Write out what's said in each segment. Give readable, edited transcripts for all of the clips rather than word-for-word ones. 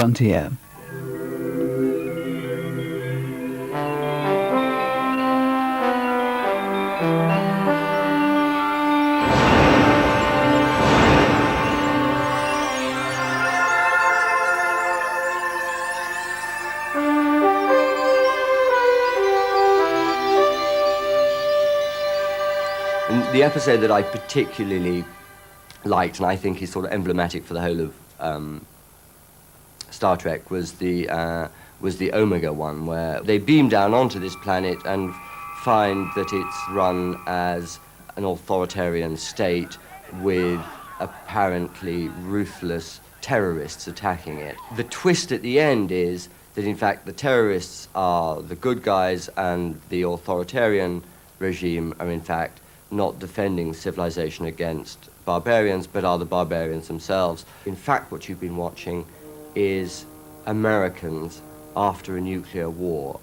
frontier. And the episode that I particularly liked, and I think is sort of emblematic for the whole of Star Trek, was the Omega one, where they beam down onto this planet and find that it's run as an authoritarian state with apparently ruthless terrorists attacking it. The twist at the end is that in fact the terrorists are the good guys and the authoritarian regime are in fact not defending civilization against barbarians, but are the barbarians themselves. In fact, what you've been watching is Americans after a nuclear war.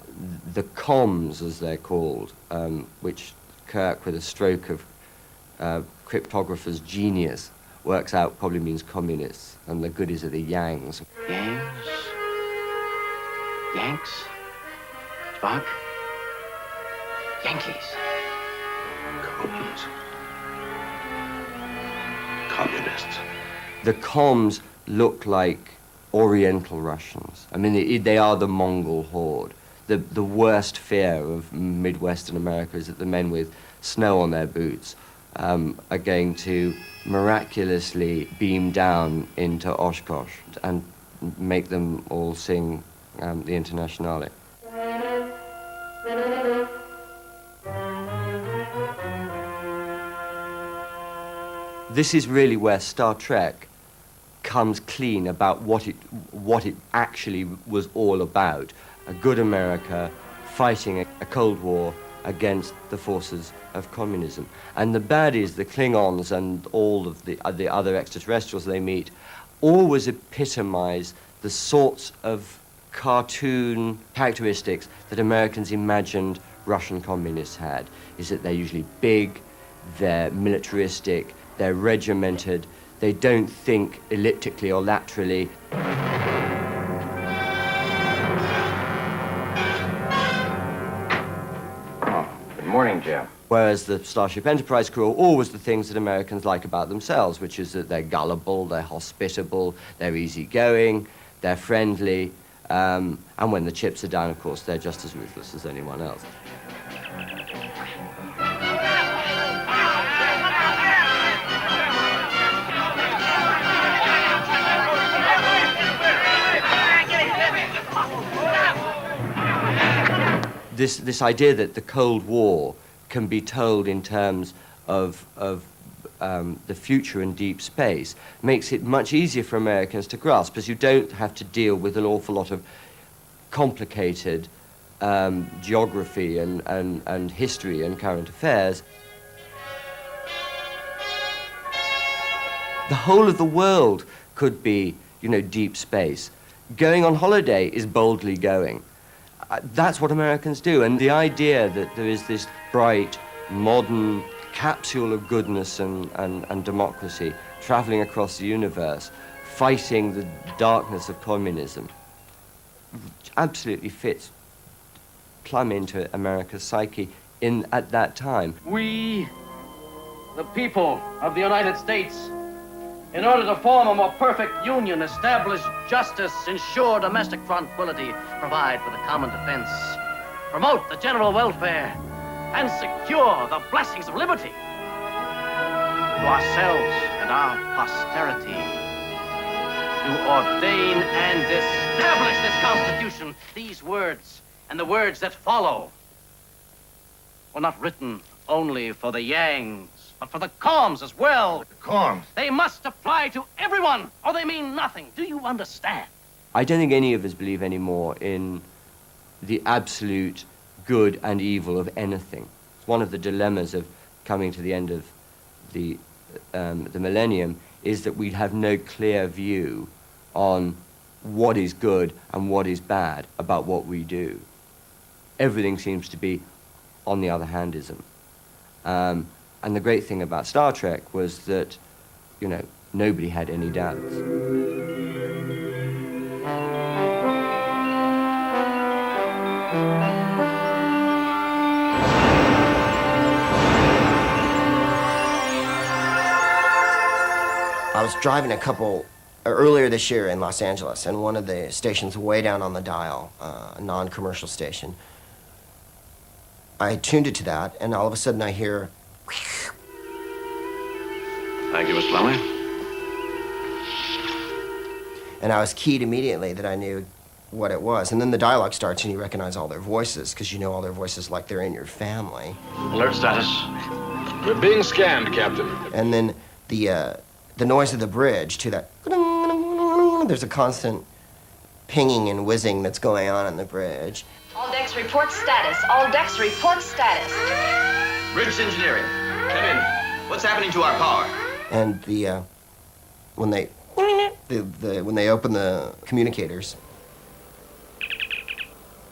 The comms, as they're called, which Kirk, with a stroke of cryptographer's genius, works out probably means communists, and the goodies are the Yangs. Yangs? Yanks? Spock? Yankees. Communists. The comms look like Oriental Russians. I mean, they are the Mongol horde. The worst fear of Midwestern America is that the men with snow on their boots are going to miraculously beam down into Oshkosh and make them all sing the Internationale. This is really where Star Trek comes clean about what it actually was all about. A good America fighting a Cold War against the forces of communism. And the baddies, the Klingons and all of the other extraterrestrials they meet, always epitomize the sorts of cartoon characteristics that Americans imagined Russian communists had. Is that they're usually big, they're militaristic, they're regimented, they don't think elliptically or laterally. Good morning, Jim. Whereas the Starship Enterprise crew are always the things that Americans like about themselves, which is that they're gullible, they're hospitable, they're easygoing, they're friendly, and when the chips are down, of course, they're just as ruthless as anyone else. This idea that the Cold War can be told in terms of the future and deep space makes it much easier for Americans to grasp, because you don't have to deal with an awful lot of complicated geography and history and current affairs. The whole of the world could be, deep space. Going on holiday is boldly going. That's what Americans do, and the idea that there is this bright, modern capsule of goodness and democracy traveling across the universe, fighting the darkness of communism, absolutely fits plumb into America's psyche at that time. We, the people of the United States, in order to form a more perfect union, establish justice, ensure domestic tranquility, provide for the common defense, promote the general welfare, and secure the blessings of liberty to ourselves and our posterity, to ordain and establish this Constitution. These words and the words that follow were not written only for the Yangs, but for the comms as well. The comms? They must apply to everyone, or they mean nothing. Do you understand? I don't think any of us believe anymore in the absolute good and evil of anything. It's one of the dilemmas of coming to the end of the millennium, is that we have no clear view on what is good and what is bad about what we do. Everything seems to be on the other handism. And the great thing about Star Trek was that, nobody had any doubts. was driving earlier this year in Los Angeles, and one of the stations way down on the dial, a non-commercial station, I tuned it to that, and all of a sudden I hear... Thank you, Mr. Lumley. And I was keyed immediately that I knew what it was. And then the dialogue starts, and you recognize all their voices, because you know all their voices like they're in your family. Alert status. We're being scanned, Captain. And then the noise of the bridge to that... There's a constant pinging and whizzing that's going on the bridge. All decks report status. All decks report status. Bridge engineering. Come in. What's happening to our power? And when they open the communicators,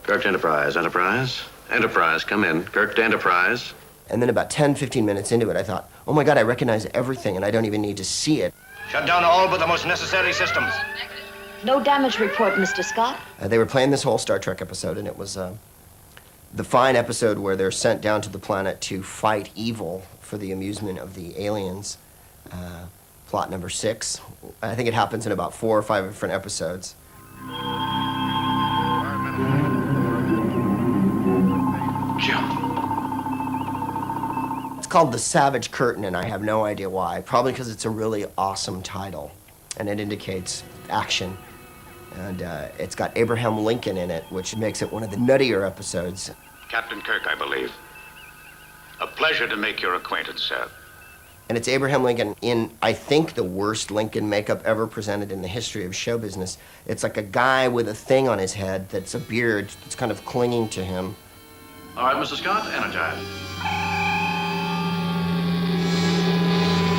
Kirk to Enterprise. Enterprise, come in. Kirk to Enterprise. and then about 10, 15 minutes into it, I thought, oh my God, I recognize everything, and I don't even need to see it. Shut down all but the most necessary systems. No damage report, Mr. Scott. They were playing this whole Star Trek episode, and it was the fine episode where they're sent down to the planet to fight evil for the amusement of the aliens. Plot number 6. I think it happens in about 4 or 5 different episodes. Jim. It's called The Savage Curtain, and I have no idea why. Probably because it's a really awesome title, and it indicates action. And it's got Abraham Lincoln in it, which makes it one of the nuttier episodes. Captain Kirk, I believe. A pleasure to make your acquaintance, sir. And it's Abraham Lincoln in, I think, the worst Lincoln makeup ever presented in the history of show business. It's like a guy with a thing on his head that's a beard that's kind of clinging to him. All right, Mr. Scott, energize.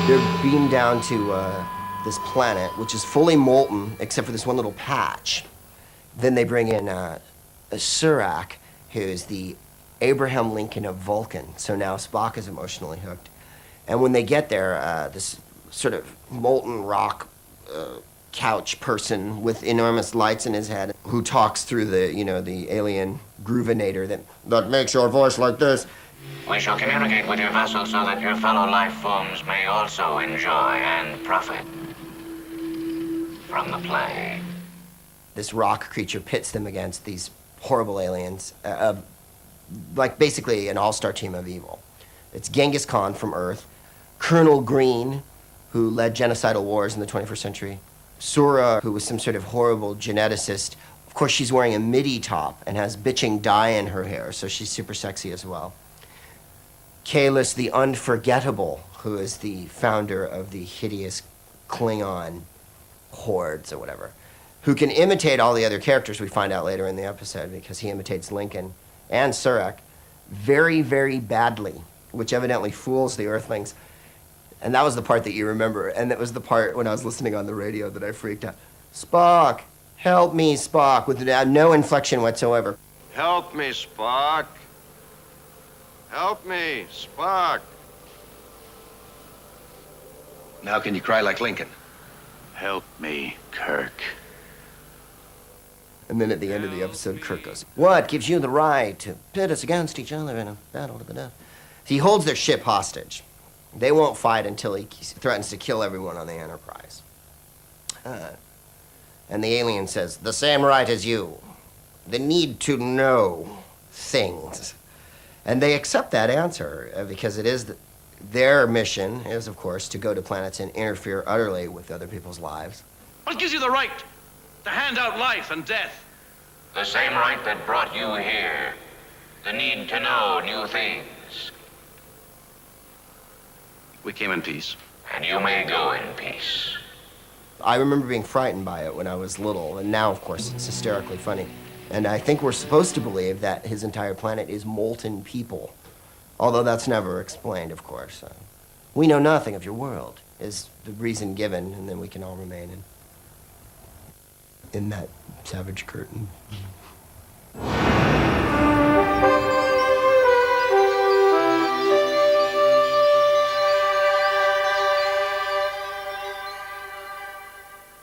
They're beamed down to this planet, which is fully molten, except for this one little patch. Then they bring in a Surak, who's the Abraham Lincoln of Vulcan. So now Spock is emotionally hooked. And when they get there, this sort of molten rock couch person with enormous lights in his head, who talks through the alien groovinator that makes your voice like this. We shall communicate with your vessel so that your fellow life forms may also enjoy and profit from the play. This rock creature pits them against these horrible aliens, like basically an all-star team of evil. It's Genghis Khan from Earth, Colonel Green, who led genocidal wars in the 21st century, Sura, who was some sort of horrible geneticist. Of course, she's wearing a midi top and has bitching dye in her hair, so she's super sexy as well. Kahless the Unforgettable, who is the founder of the hideous Klingon hordes or whatever, who can imitate all the other characters we find out later in the episode, because he imitates Lincoln and Surak very, very badly, which evidently fools the Earthlings. And that was the part that you remember, and that was the part when I was listening on the radio that I freaked out. Spock, help me, Spock, with no inflection whatsoever. Help me, Spock. Help me, Spock. Now can you cry like Lincoln? Help me, Kirk. And then at the end of the episode, Kirk goes, "What gives you the right to pit us against each other in a battle to the death?" He holds their ship hostage. They won't fight until he threatens to kill everyone on the Enterprise. And the alien says, "The same right as you. The need to know things." And they accept that answer because it is their mission is, of course, to go to planets and interfere utterly with other people's lives. What gives you the right to hand out life and death? The same right that brought you here. The need to know new things. We came in peace. And you may go in peace. I remember being frightened by it when I was little, and now, of course, it's hysterically funny. And I think we're supposed to believe that his entire planet is molten people, although that's never explained, of course. We know nothing of your world, is the reason given, and then we can all remain in that savage curtain.